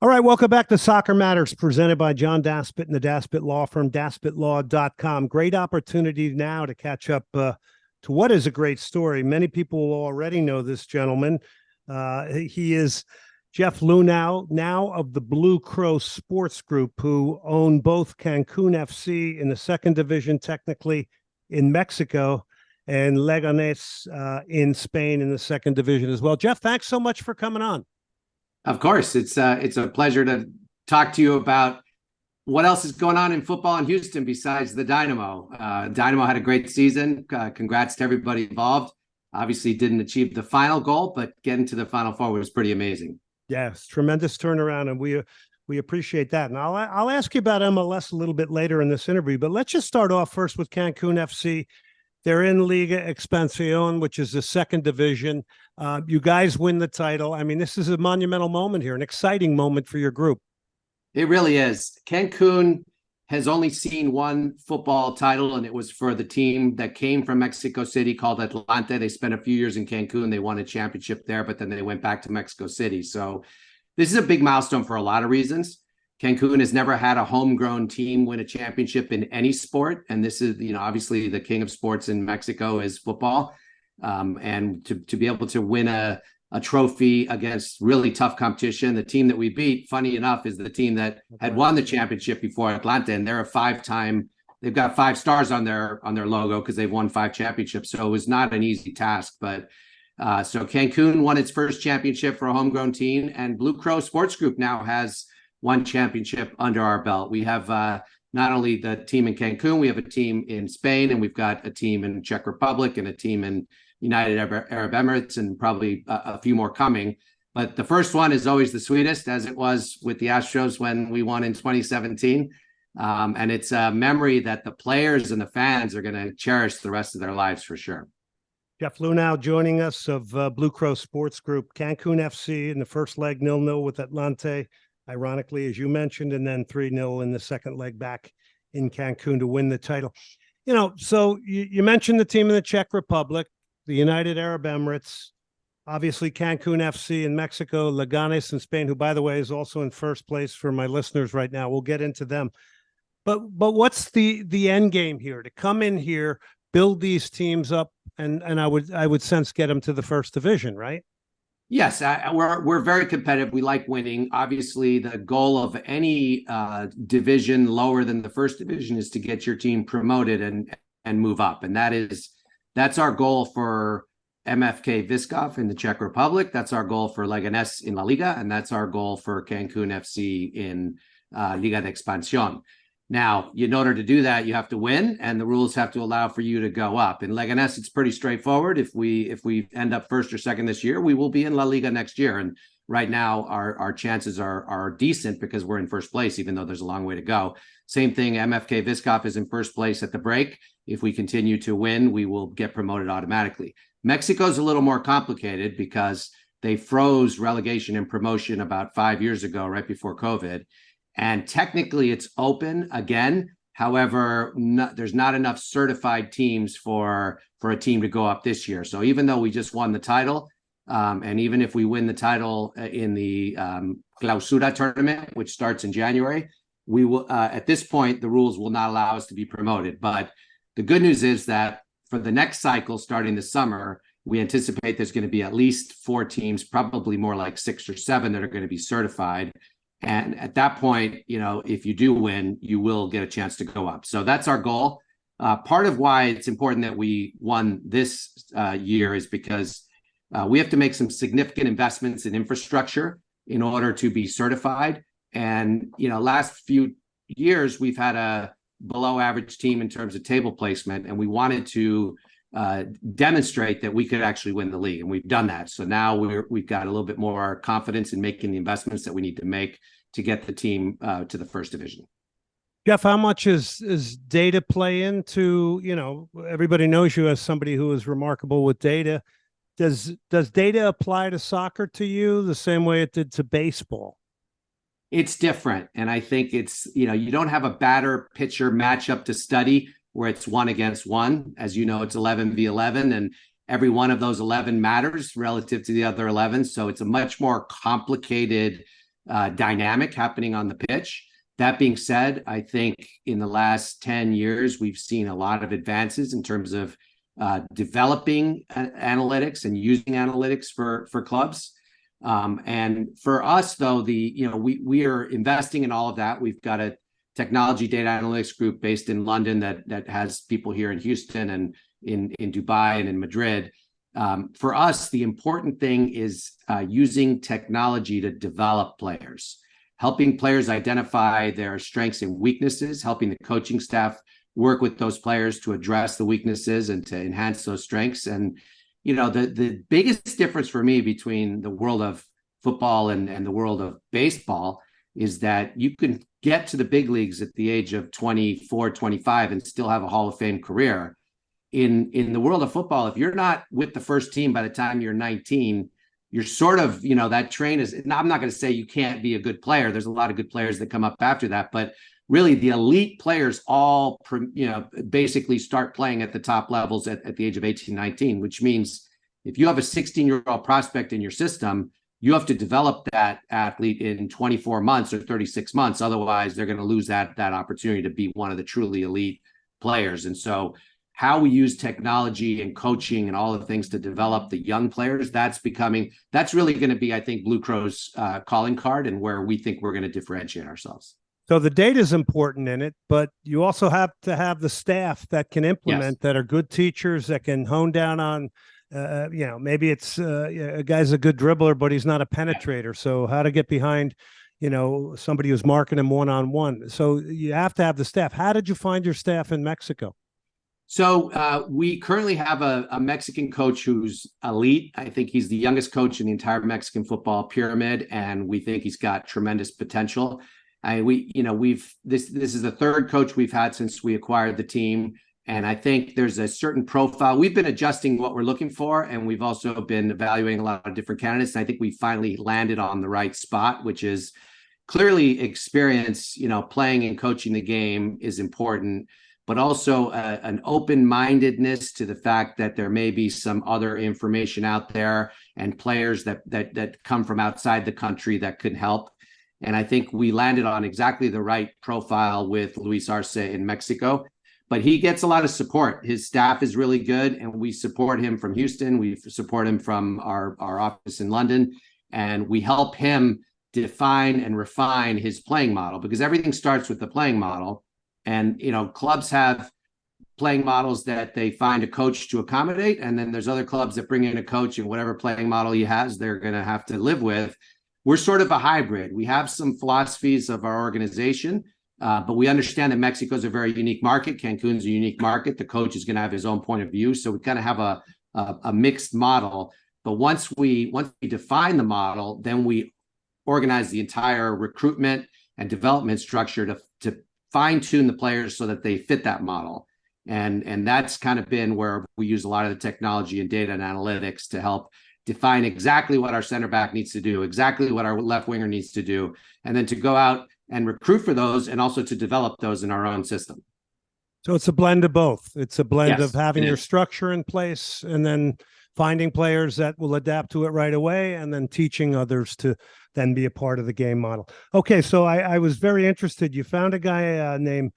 All right, welcome back to Soccer Matters, presented by John Daspit and the Daspit Law Firm, daspitlaw.com. Great opportunity now to catch up to what is a great story. Many people will already know this gentleman. He is Jeff Luhnow, now of the Blue Crow Sports Group, who own both Cancun FC in the second division, technically in Mexico, and Leganés in Spain in the second division as well. Jeff, thanks so much for coming on. Of course, it's a pleasure to talk to you about what else is going on in football in Houston besides the Dynamo. Dynamo had a great season. Congrats to everybody involved. Obviously didn't achieve the final goal, but getting to the Final Four was pretty amazing. Yes, tremendous turnaround, and we appreciate that. And I'll ask you about MLS a little bit later in this interview, but let's just start off first with Cancun FC. They're in Liga Expansión, which is the second division. You guys win the title. I mean, this is a monumental moment here, an exciting moment for your group. It really is. Cancun has only seen one football title, and it was for the team that came from Mexico City called Atlante. They spent a few years in Cancun. They won a championship there, but then they went back to Mexico City. So this is a big milestone for a lot of reasons. Cancun has never had a homegrown team win a championship in any sport. And this is, obviously the king of sports in Mexico is football. And to be able to win a trophy against really tough competition. The team that we beat, funny enough, is the team that had won the championship before Atlanta. And they're they've got 5 stars on their logo because they've won 5 championships. So it was not an easy task. But so Cancun won its first championship for a homegrown team. And Blue Crow Sports Group now has one championship under our belt. We have not only the team in Cancun, we have a team in Spain, and we've got a team in Czech Republic and a team in United Arab Emirates, and probably a few more coming. But the first one is always the sweetest, as it was with the Astros when we won in 2017. And it's a memory that the players and the fans are going to cherish the rest of their lives for sure. Jeff Luhnow joining us of Blue Crow Sports Group. Cancun FC in the first leg, 0-0 with Atlante, ironically, as you mentioned, and then 3-0 in the second leg back in Cancun to win the title. So you mentioned the team in the Czech Republic, the United Arab Emirates, obviously Cancun FC in Mexico, Leganés in Spain, who, by the way, is also in first place for my listeners right now. We'll get into them. But what's the end game here? To come in here, build these teams up, and I would sense get them to the first division, right? Yes, we're very competitive. We like winning. Obviously, the goal of any division lower than the first division is to get your team promoted and move up. And that's our goal for MFK Vyškov in the Czech Republic. That's our goal for Leganés in La Liga. And that's our goal for Cancun FC in Liga de Expansión. Now, in order to do that, you have to win, and the rules have to allow for you to go up. In Leganés, it's pretty straightforward. If we end up first or second this year, we will be in La Liga next year. And right now, our chances are decent because we're in first place, even though there's a long way to go. Same thing, MFK Vyškov is in first place at the break. If we continue to win, we will get promoted automatically. Mexico's a little more complicated because they froze relegation and promotion about 5 years ago, right before COVID. And technically it's open again. However, there's not enough certified teams for a team to go up this year. So even though we just won the title, and even if we win the title in the Clausura tournament, which starts in January, we will at this point, the rules will not allow us to be promoted. But the good news is that for the next cycle starting this summer, we anticipate there's going to be at least 4 teams, probably more like 6 or 7 that are going to be certified. And at that point, if you do win, you will get a chance to go up. So that's our goal. Part of why it's important that we won this year is because we have to make some significant investments in infrastructure in order to be certified. And, last few years, we've had a below average team in terms of table placement, and we wanted to demonstrate that we could actually win the league, and we've done that. So now we've got a little bit more confidence in making the investments that we need to make to get the team to the first division. Jeff, how much is data play into, everybody knows you as somebody who is remarkable with data. Does data apply to soccer to you the same way it did to baseball? It's different. And I think it's, you don't have a batter pitcher matchup to study where it's 1 against 1. As you know, it's 11 v 11, and every one of those 11 matters relative to the other 11. So it's a much more complicated dynamic happening on the pitch. That being said, I think in the last 10 years, we've seen a lot of advances in terms of developing analytics and using analytics for clubs. And for us, though, we are investing in all of that. We've got a technology data analytics group based in London that has people here in Houston and in Dubai and in Madrid. For us, the important thing is using technology to develop players, helping players identify their strengths and weaknesses, helping the coaching staff work with those players to address the weaknesses and to enhance those strengths. And, the biggest difference for me between the world of football and the world of baseball is that you can get to the big leagues at the age of 24, 25 and still have a Hall of Fame career. In the world of football, if you're not with the first team by the time you're 19, you're sort of, that train is, I'm not going to say you can't be a good player. There's a lot of good players that come up after that, but really the elite players all, basically start playing at the top levels at the age of 18, 19, which means if you have a 16-year-old prospect in your system, you have to develop that athlete in 24 months or 36 months. Otherwise, they're going to lose that opportunity to be one of the truly elite players. And so how we use technology and coaching and all the things to develop the young players, that's really going to be, I think, Blue Crow's calling card and where we think we're going to differentiate ourselves. So the data is important in it, but you also have to have the staff that can implement, that are good teachers, that can hone down on, maybe it's a guy's a good dribbler, but he's not a penetrator. So how to get behind, somebody who's marking him one-on-one. So you have to have the staff. How did you find your staff in Mexico? So we currently have a Mexican coach who's elite. I think he's the youngest coach in the entire Mexican football pyramid, and we think he's got tremendous potential. This is the third coach we've had since we acquired the team, and I think there's a certain profile. We've been adjusting what we're looking for, and we've also been evaluating a lot of different candidates. And I think we finally landed on the right spot, which is clearly experience. Playing and coaching the game is important, but also an open-mindedness to the fact that there may be some other information out there and players that come from outside the country that could help. And I think we landed on exactly the right profile with Luis Arce in Mexico. But he gets a lot of support. His staff is really good, and we support him from Houston. We support him from our office in London, and we help him define and refine his playing model, because everything starts with the playing model. And, clubs have playing models that they find a coach to accommodate. And then there's other clubs that bring in a coach, and whatever playing model he has, they're going to have to live with. We're sort of a hybrid. We have some philosophies of our organization, but we understand that Mexico is a very unique market. Cancun's a unique market. The coach is going to have his own point of view. So we kind of have a mixed model. But once we define the model, then we organize the entire recruitment and development structure to fine tune the players so that they fit that model. And that's kind of been where we use a lot of the technology and data and analytics to help define exactly what our center back needs to do, exactly what our left winger needs to do, and then to go out and recruit for those and also to develop those in our own system. So it's a blend of both. It's a blend Yes, of having your structure in place and then finding players that will adapt to it right away, and then teaching others to then be a part of the game model. Okay, so I was very interested. You found a guy named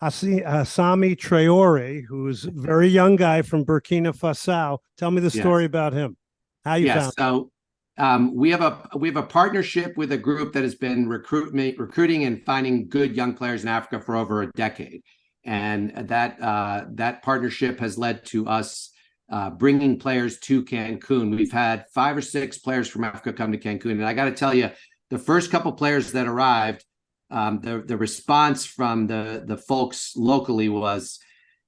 Asami Traore, who's a very young guy from Burkina Faso. Tell me the story about him. How you found him. So we have a partnership with a group that has been recruiting and finding good young players in Africa for over a decade, and that partnership has led to us bringing players to Cancun. We've had 5 or 6 players from Africa come to Cancun, and I got to tell you, the first couple players that arrived, the response from the folks locally was,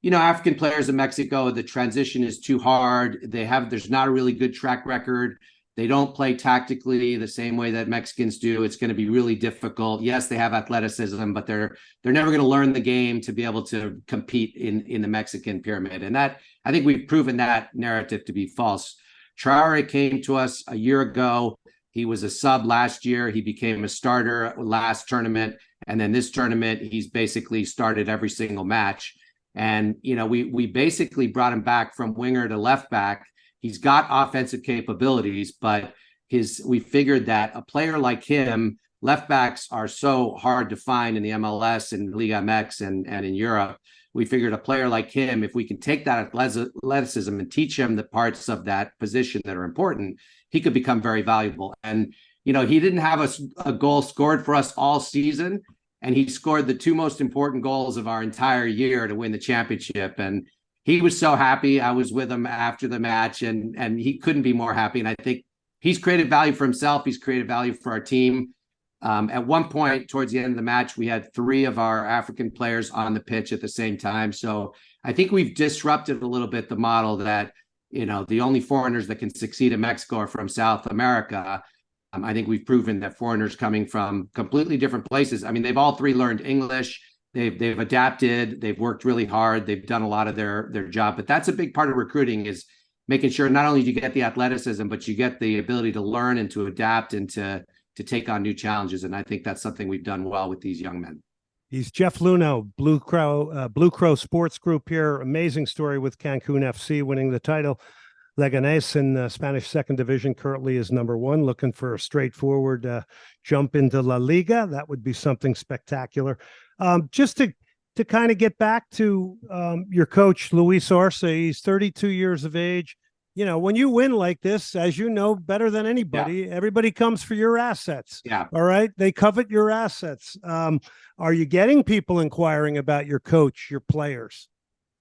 African players in Mexico, the transition is too hard. There's not a really good track record. They don't play tactically the same way that Mexicans do. It's going to be really difficult. Yes, they have athleticism, but they're never going to learn the game to be able to compete in the Mexican pyramid. And that, I think we've proven that narrative to be false. Traore came to us a year ago. He was a sub last year. He became a starter last tournament. And then this tournament, he's basically started every single match. And, we basically brought him back from winger to left back. He's got offensive capabilities, but we figured that a player like him left backs are so hard to find in the MLS and Liga MX and in Europe. We figured a player like him, if we can take that athleticism and teach him the parts of that position that are important, he could become very valuable. And, he didn't have a goal scored for us all season, and he scored the two most important goals of our entire year to win the championship. And he was so happy. I was with him after the match, and he couldn't be more happy. And I think he's created value for himself. He's created value for our team. At one point, towards the end of the match, we had 3 of our African players on the pitch at the same time. So I think we've disrupted a little bit the model that, the only foreigners that can succeed in Mexico are from South America. I think we've proven that foreigners coming from completely different places. I mean, they've all 3 learned English. They've adapted. They've worked really hard. They've done a lot of their job. But that's a big part of recruiting, is making sure not only do you get the athleticism, but you get the ability to learn and to adapt and to take on new challenges. And I think that's something we've done well with these young men. He's Jeff Luhnow, Blue Crow Sports Group here. Amazing story with Cancun FC winning the title. Leganés in the Spanish second division currently is number 1, looking for a straightforward jump into La Liga. That would be something spectacular. Just to kind of get back to your coach, Luis Arce, he's 32 years of age. When you win like this, as you know better than anybody, everybody comes for your assets. Yeah. All right. They covet your assets. Are you getting people inquiring about your coach, your players?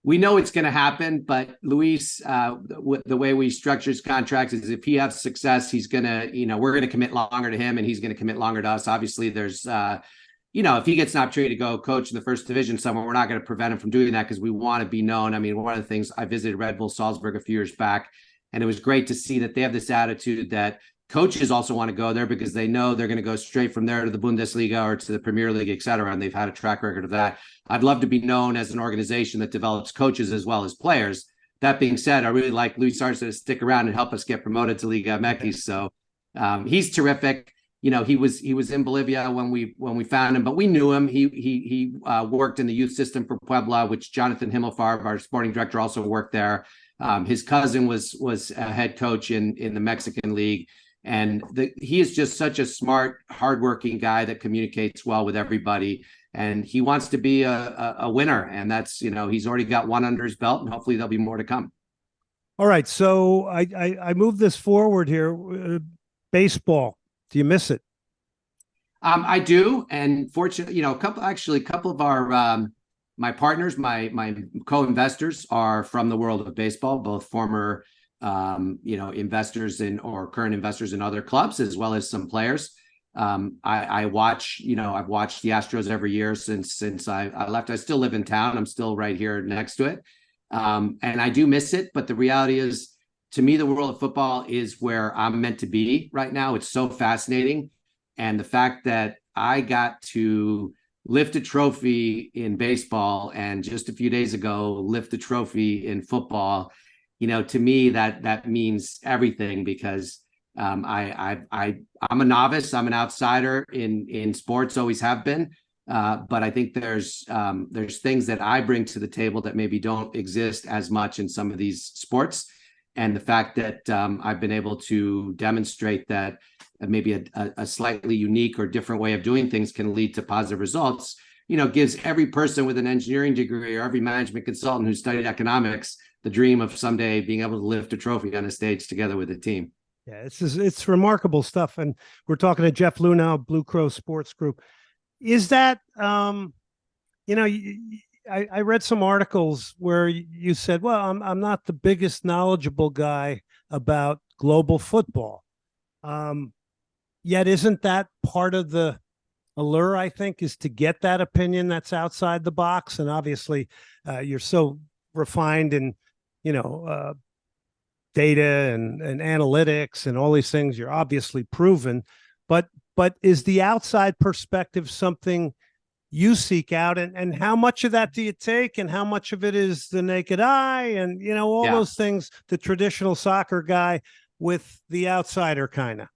We know it's going to happen, but Luis, the way we structure his contracts is if he has success, he's going to, we're going to commit longer to him and he's going to commit longer to us. Obviously, there's, if he gets an opportunity to go coach in the first division somewhere, we're not going to prevent him from doing that because we want to be known. I mean, one of the things, I visited Red Bull Salzburg a few years back, and it was great to see that they have this attitude that coaches also want to go there because they know they're going to go straight from there to the Bundesliga or to the Premier League, et cetera. And they've had a track record of that. I'd love to be known as an organization that develops coaches as well as players. That being said, I really like Luis Arce to stick around and help us get promoted to Liga MX. So he's terrific. He was in Bolivia when we found him, but we knew him. He worked in the youth system for Puebla, which Jonathan Himmelfarb, our sporting director, also worked there. His cousin was a head coach in the Mexican League. And he is just such a smart, hardworking guy that communicates well with everybody. And he wants to be a winner. And that's, he's already got 1 under his belt, and hopefully there'll be more to come. All right. So I move this forward here. Baseball. Do you miss it? I do. And fortunately, a couple of our my partners, my co-investors are from the world of baseball, both former investors or current investors in other clubs, as well as some players. I watch, I've watched the Astros every year since I left. I still live in town. I'm still right here next to it. And I do miss it. But the reality is, to me, the world of football is where I'm meant to be right now. It's so fascinating. And the fact that I got to lift a trophy in baseball and just a few days ago, lift a trophy in football, to me, that means everything because I'm a novice. I'm an outsider in sports, always have been. But I think there's things that I bring to the table that maybe don't exist as much in some of these sports. And the fact that I've been able to demonstrate that maybe a slightly unique or different way of doing things can lead to positive results, gives every person with an engineering degree or every management consultant who studied economics the dream of someday being able to lift a trophy on a stage together with a team. Yeah, it's remarkable stuff. And we're talking to Jeff Luhnow, Blue Crow Sports Group. Is that, I read some articles where you said, well, I'm not the biggest knowledgeable guy about global football. Yet isn't that part of the allure, I think, is to get that opinion that's outside the box? And obviously you're so refined in, data and analytics and all these things. You're obviously proven, but is the outside perspective something you seek out, and how much of that do you take, and how much of it is the naked eye, and all those things, the traditional soccer guy with the outsider kind of?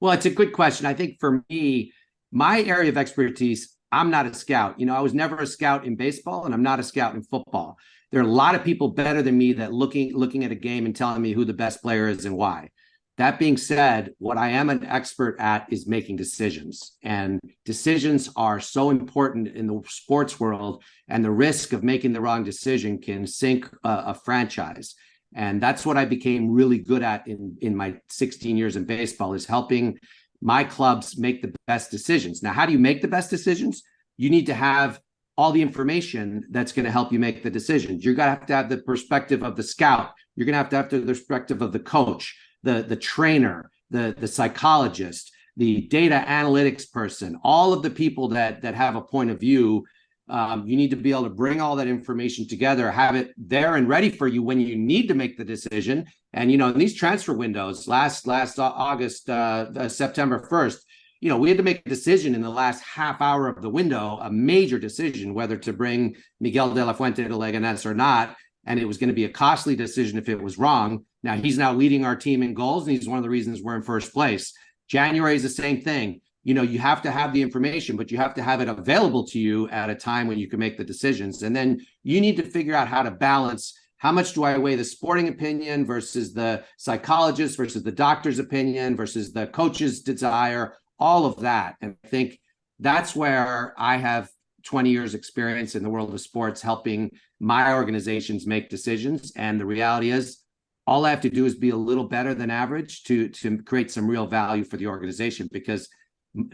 Well, it's a good question. I think for me, my area of expertise, I'm not a scout. I was never a scout in baseball, and I'm not a scout in football. There are a lot of people better than me that looking at a game and telling me who the best player is and why. That being said, what I am an expert at is making decisions. And decisions are so important in the sports world, and the risk of making the wrong decision can sink a franchise. And that's what I became really good at in my 16 years in baseball, is helping my clubs make the best decisions. Now, how do you make the best decisions? You need to have all the information that's going to help you make the decisions. You're going to have the perspective of the scout. You're going to have the perspective of the coach, the trainer, the psychologist, the data analytics person, all of the people that have a point of view. You need to be able to bring all that information together, have it there and ready for you when you need to make the decision. And, in these transfer windows, last August, September 1st, we had to make a decision in the last half hour of the window, a major decision, whether to bring Miguel de la Fuente to Leganés or not. And it was going to be a costly decision if it was wrong. Now he's leading our team in goals, and he's one of the reasons we're in first place. January is the same thing. You have to have the information, but you have to have it available to you at a time when you can make the decisions. And then you need to figure out how to balance, how much do I weigh the sporting opinion versus the psychologist versus the doctor's opinion versus the coach's desire, all of that. And I think that's where I have 20 years experience in the world of sports, helping my organizations make decisions. And the reality is, all I have to do is be a little better than average to create some real value for the organization. Because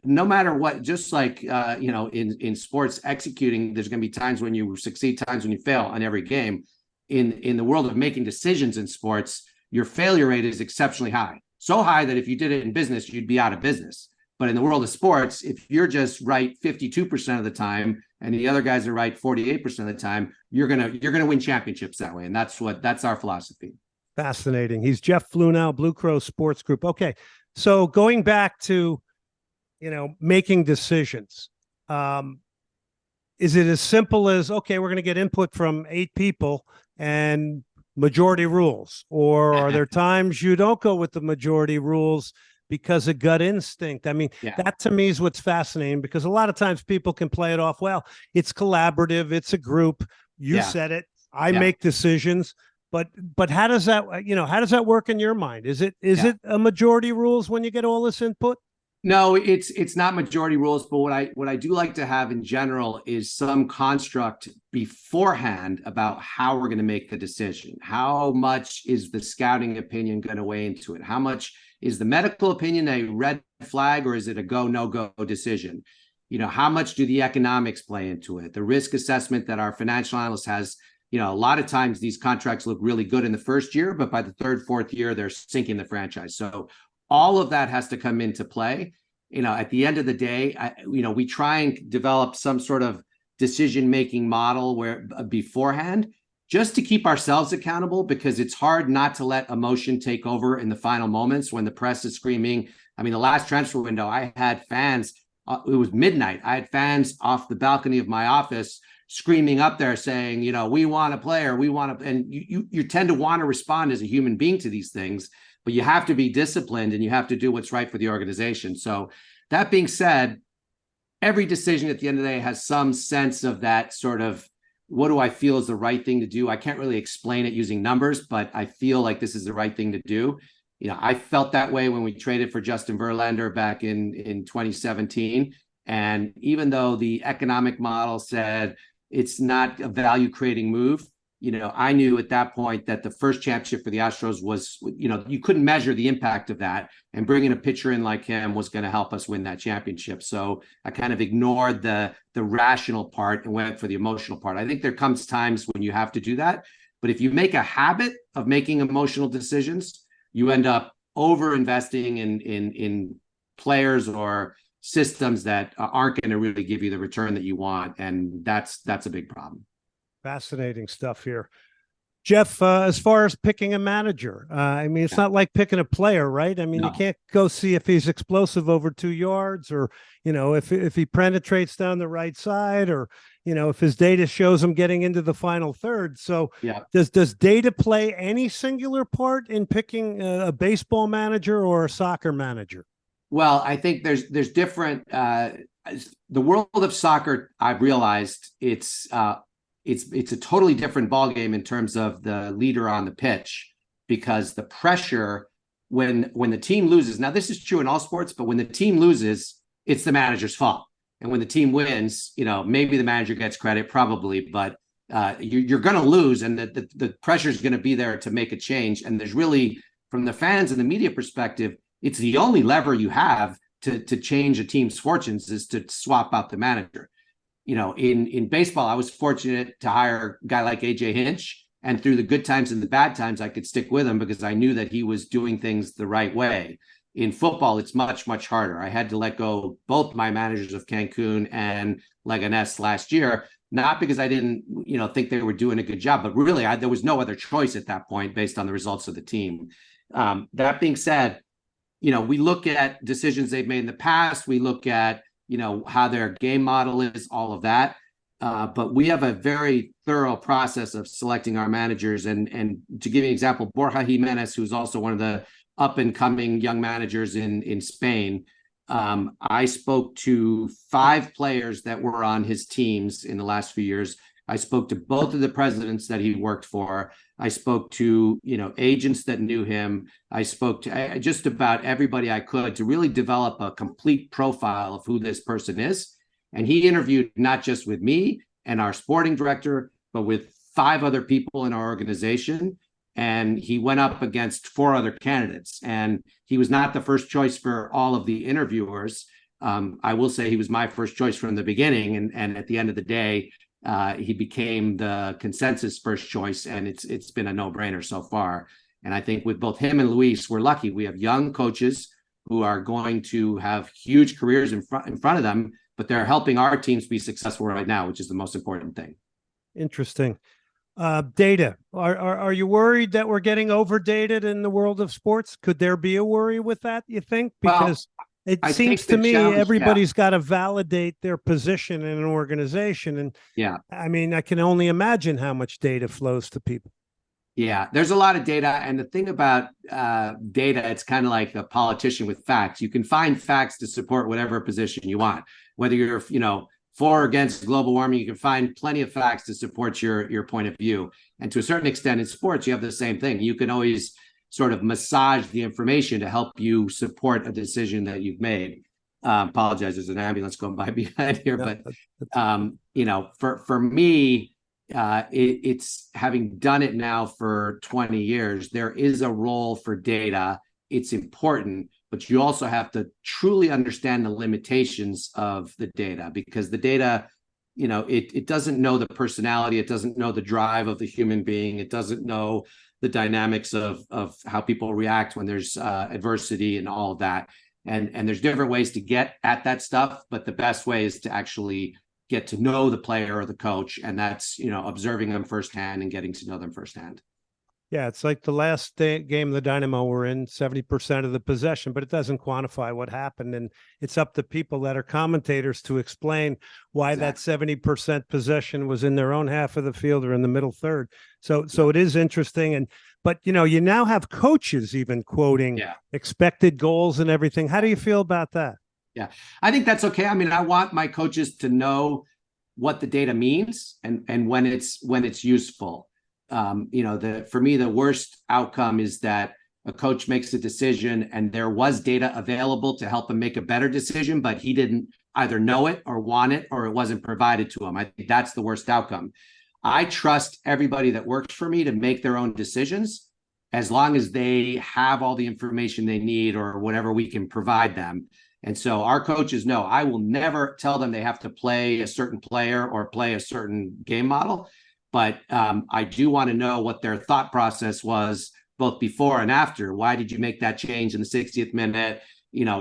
no matter what, just like in sports executing, there's going to be times when you succeed, times when you fail on every game. In the world of making decisions in sports, your failure rate is exceptionally high. So high that if you did it in business, you'd be out of business. But in the world of sports, if you're just right 52% of the time and the other guys are right 48% of the time, you're gonna win championships that way. And that's our philosophy. Fascinating. He's Jeff Luhnow, Blue Crow Sports Group. Okay, so going back to making decisions, is it as simple as, okay, we're going to get input from 8 people and majority rules, or are there times you don't go with the majority rules because of gut instinct? I mean, that to me is what's fascinating, because a lot of times people can play it off, well, it's collaborative, it's a group. You said it, I make decisions, but how does that work in your mind? Is it a majority rules when you get all this input? No, it's not majority rules, but what I do like to have in general is some construct beforehand about how we're going to make the decision. How much is the scouting opinion going to weigh into it? How much is the medical opinion a red flag, or is it a go, no go decision? How much do the economics play into it? The risk assessment that our financial analyst has, a lot of times these contracts look really good in the first year, but by the third, fourth year, they're sinking the franchise. So all of that has to come into play. At the end of the day, we try and develop some sort of decision-making model where beforehand, just to keep ourselves accountable, because it's hard not to let emotion take over in the final moments when the press is screaming. I mean, the last transfer window, I had fans, it was midnight. I had fans off the balcony of my office screaming up there saying, we want a player, we want to, and you tend to want to respond as a human being to these things, but you have to be disciplined and you have to do what's right for the organization. So that being said, every decision at the end of the day has some sense of that sort of, what do I feel is the right thing to do? I can't really explain it using numbers, but I feel like this is the right thing to do. I felt that way when we traded for Justin Verlander back in 2017. And even though the economic model said it's not a value creating move, I knew at that point that the first championship for the Astros was, you couldn't measure the impact of that, and bringing a pitcher in like him was going to help us win that championship. So I kind of ignored the rational part and went for the emotional part. I think there comes times when you have to do that, but if you make a habit of making emotional decisions, you end up over investing in players or systems that aren't going to really give you the return that you want, and that's a big problem. Fascinating stuff here. Jeff, as far as picking a manager, I mean, it's not like picking a player, right? I mean, you can't go see if he's explosive over 2 yards, or, if he penetrates down the right side, or, if his data shows him getting into the final third. So does data play any singular part in picking a baseball manager or a soccer manager? Well, I think there's different, the world of soccer, I've realized it's a totally different ballgame in terms of the leader on the pitch, because the pressure when the team loses, now this is true in all sports, but when the team loses, it's the manager's fault. And when the team wins, maybe the manager gets credit, probably, but you're going to lose, and the pressure is going to be there to make a change. And there's really, from the fans and the media perspective, it's the only lever you have to change a team's fortunes is to swap out the manager. In baseball, I was fortunate to hire a guy like AJ Hinch, and through the good times and the bad times, I could stick with him because I knew that he was doing things the right way. In football, it's much, much harder. I had to let go both my managers of Cancun and Leganés last year, not because I didn't, think they were doing a good job, but really there was no other choice at that point based on the results of the team. That being said, we look at decisions they've made in the past. We look at, how their game model is, all of that. But we have a very thorough process of selecting our managers. And to give you an example, Borja Jimenez, who's also one of the up and coming young managers in Spain. I spoke to 5 players that were on his teams in the last few years. I spoke to both of the presidents that he worked for. I spoke to, agents that knew him. I spoke to just about everybody I could to really develop a complete profile of who this person is. And he interviewed not just with me and our sporting director, but with 5 other people in our organization. And he went up against 4 other candidates. And he was not the first choice for all of the interviewers. I will say he was my first choice from the beginning. And at the end of the day, he became the consensus first choice. And it's been a no-brainer so far. And I think with both him and Luis, we're lucky. We have young coaches who are going to have huge careers in front of them, but they're helping our teams be successful right now, which is the most important thing. Interesting. Data. Are you worried that we're getting overdated in the world of sports? Could there be a worry with that, you think? Because it seems to me everybody's got to validate their position in an organization. And I mean, I can only imagine how much data flows to people. Yeah, there's a lot of data. And the thing about data, it's kind of like a politician with facts. You can find facts to support whatever position you want, whether you're, for or against global warming. You can find plenty of facts to support your point of view. And to a certain extent in sports, you have the same thing. You can always sort of massage the information to help you support a decision that you've made. Apologize, there's an ambulance going by behind here. But, for me, it's having done it now for 20 years, there is a role for data. It's important, but you also have to truly understand the limitations of the data, because the data, it doesn't know the personality. It doesn't know the drive of the human being. It doesn't know the dynamics of how people react when there's adversity and all of that. And there's different ways to get at that stuff, but the best way is to actually get to know the player or the coach. And that's, observing them firsthand and getting to know them firsthand. Yeah, it's like the last game the Dynamo were in, 70% of the possession, but it doesn't quantify what happened. And it's up to people that are commentators to explain why that 70% possession was in their own half of the field or in the middle third. So it is interesting. But you now have coaches even quoting expected goals and everything. How do you feel about that? Yeah, I think that's okay. I mean, I want my coaches to know what the data means and when it's useful. For me, the worst outcome is that a coach makes a decision and there was data available to help him make a better decision, but he didn't either know it or want it, or it wasn't provided to him. I think that's the worst outcome. I trust everybody that works for me to make their own decisions as long as they have all the information they need or whatever we can provide them. And so our coaches know I will never tell them they have to play a certain player or play a certain game model. But I do want to know what their thought process was both before and after. Why did you make that change in the 60th minute?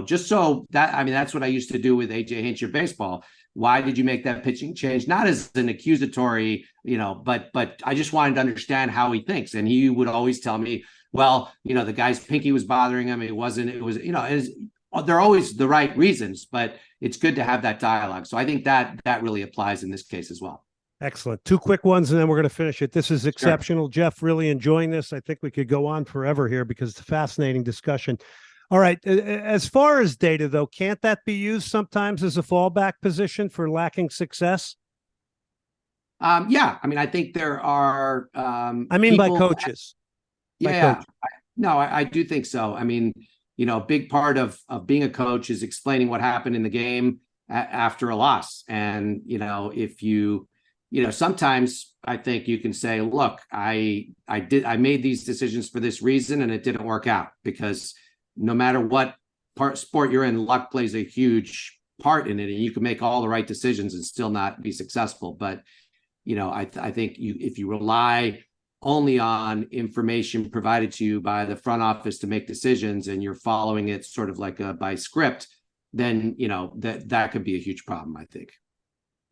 Just so that, I mean, that's what I used to do with AJ Hinch of baseball. Why did you make that pitching change? Not as an accusatory, but I just wanted to understand how he thinks. And he would always tell me, well, the guy's pinky was bothering him. They're always the right reasons, but it's good to have that dialogue. So I think that really applies in this case as well. Excellent. 2 quick ones, and then we're going to finish it. This is exceptional. Sure. Jeff, really enjoying this. I think we could go on forever here because it's a fascinating discussion. All right. As far as data, though, can't that be used sometimes as a fallback position for lacking success? Yeah. I mean, I think there are. by coaches. Coaches. No, I do think so. I mean, a big part of being a coach is explaining what happened in the game after a loss. And, if sometimes I think you can say, look, I made these decisions for this reason and it didn't work out, because no matter what sport you're in, luck plays a huge part in it, and you can make all the right decisions and still not be successful. But, I think if you rely only on information provided to you by the front office to make decisions, and you're following it sort of like by script, then that could be a huge problem, I think.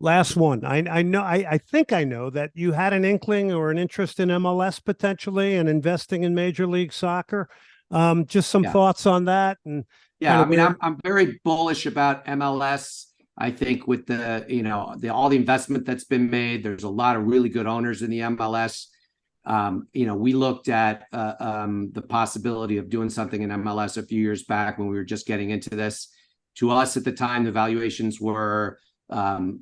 Last one. I think I know that you had an inkling or an interest in MLS potentially and investing in Major League Soccer. Just some thoughts on that. And yeah, I mean, I'm very bullish about MLS. I think with all the investment that's been made, there's a lot of really good owners in the MLS. We looked at the possibility of doing something in MLS a few years back when we were just getting into this. To us at the time, the valuations were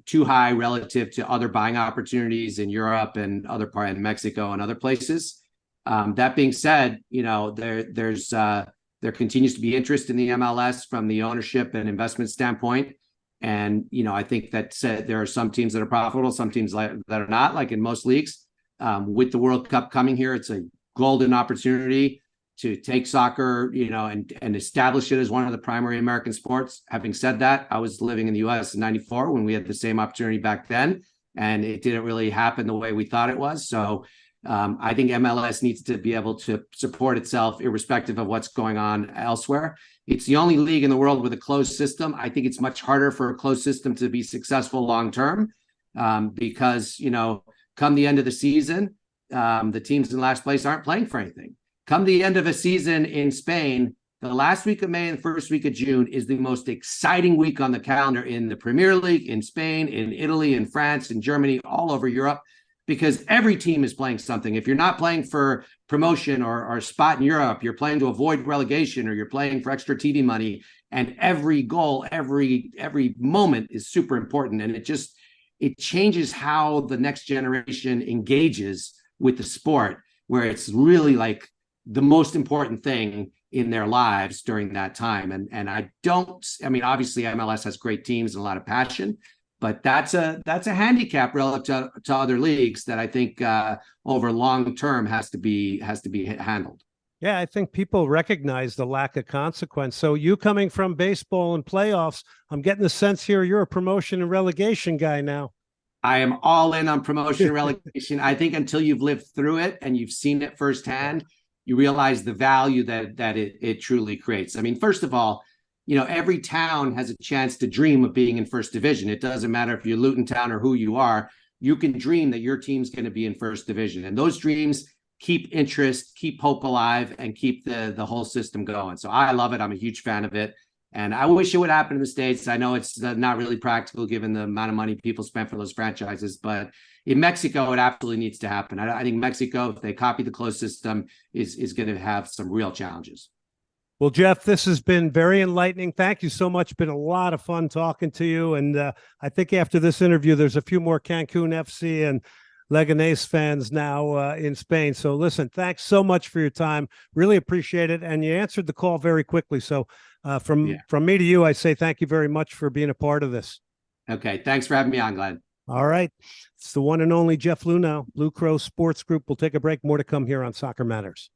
too high relative to other buying opportunities in Europe and other part in Mexico and other places. That being said, there continues to be interest in the MLS from the ownership and investment standpoint. And, I think that said, there are some teams that are profitable, some teams that are not, like in most leagues. With the World Cup coming here, it's a golden opportunity to take soccer, and establish it as one of the primary American sports. Having said that, I was living in the US in 94 when we had the same opportunity back then, and it didn't really happen the way we thought it was. So I think MLS needs to be able to support itself irrespective of what's going on elsewhere. It's the only league in the world with a closed system. I think it's much harder for a closed system to be successful long-term, because, come the end of the season, the teams in last place aren't playing for anything. Come the end of a season in Spain, the last week of May and the first week of June is the most exciting week on the calendar in the Premier League, in Spain, in Italy, in France, in Germany, all over Europe, because every team is playing something. If you're not playing for promotion or a spot in Europe, you're playing to avoid relegation, or you're playing for extra TV money. And every goal, every moment is super important. And it changes how the next generation engages with the sport, where it's really like the most important thing in their lives during that time. And obviously MLS has great teams and a lot of passion, but that's a handicap relative to other leagues that I think over long term has to be handled. Yeah, I think people recognize the lack of consequence. So you coming from baseball and playoffs, I'm getting the sense here you're a promotion and relegation guy now. I am all in on promotion and relegation. I think until you've lived through it and you've seen it firsthand, you realize the value that it truly creates. I mean, first of all, every town has a chance to dream of being in first division. It doesn't matter if you're Luton Town or who you are. You can dream that your team's going to be in first division. And those dreams keep interest, keep hope alive, and keep the whole system going. So I love it. I'm a huge fan of it. And I wish it would happen in the States. I know it's not really practical given the amount of money people spend for those franchises, but in Mexico, it absolutely needs to happen. I think Mexico, if they copy the closed system, is going to have some real challenges. Well, Jeff, this has been very enlightening. Thank you so much. Been a lot of fun talking to you. And I think after this interview, there's a few more Cancun FC and Leganés fans now in Spain. So listen, thanks so much for your time. Really appreciate it. And you answered the call very quickly. So from me to you, I say thank you very much for being a part of this. Okay. Thanks for having me on, Glenn. All right. It's the one and only Jeff Luhnow, Blue Crow Sports Group. We'll take a break. More to come here on Soccer Matters.